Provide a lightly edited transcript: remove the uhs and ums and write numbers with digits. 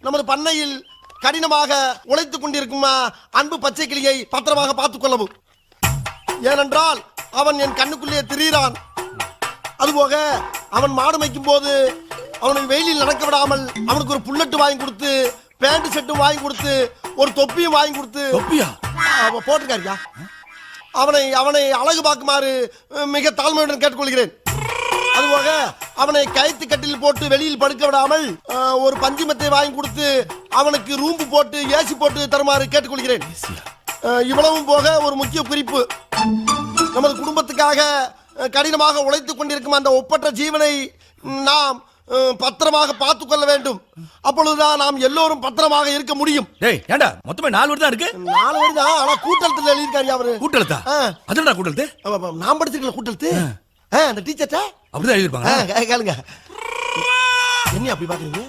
நமது பண்ணையில் கடினமாக உழைத்துக் கொண்டிருக்கும் அன்பு பச்சை கிளியை பத்திரமாக பார்த்துக் கொள்ளவும். ஏனென்றால் அவன் என் கண்ணுக்குள்ளே திரிகிறான். அதுபோக அவன் மாடு மேய்க்கும் போது அவனை வெயிலில் நடக்க விடாமல் அவனுக்கு ஒரு புல்லட்டு வாங்கி கொடுத்து, பேண்ட் செட்டும் வாங்கி கொடுத்து, ஒரு தொப்பியும் வாங்கி கொடுத்து. தொப்பியா போட்டிருக்காருயா. அவனை அவனை அழகு பார்க்குமாறு மிக தாழ்மையுடன் கேட்டுக்கொள்கிறேன். அதுபோக அவனை கயிற்று கட்டில் போட்டு வெளியில் படுக்க விடாமல் ஒரு பஞ்சு மெத்தை வாங்கி கொடுத்து அவனுக்கு ரூம்பு போட்டு ஏசி போட்டு தருமாறு கேட்டுக்கொள்கிறேன். இவ்வளவும் போக ஒரு முக்கிய குறிப்பு, நமது குடும்பத்துக்காக கடினமாக உழைத்துக் கொண்டிருக்கும் அந்த ஒப்பற்ற ஜீவனை நாம் பத்திரமாக பார்த்துக் கொள்ள வேண்டும். அப்பொழுதுதான் நாம் எல்லோரும் பத்திரமாக இருக்க முடியும். ஏண்டா மொத்தமே 4 வரி தான் இருக்கு. 4 வரி தான், ஆனா கூட்டத்தில் எழுதியிருக்காரு அவரு. கூட்டலத்தா? அதுடா கூட்டலத்து? நான் படிச்சிருக்கல கூட்டலத்து. அந்த டீச்சர்ட்ட அப்படிதான் எழுதிருப்பாங்க. கேளுங்க. என்ன அப்படி பாக்குறீங்க?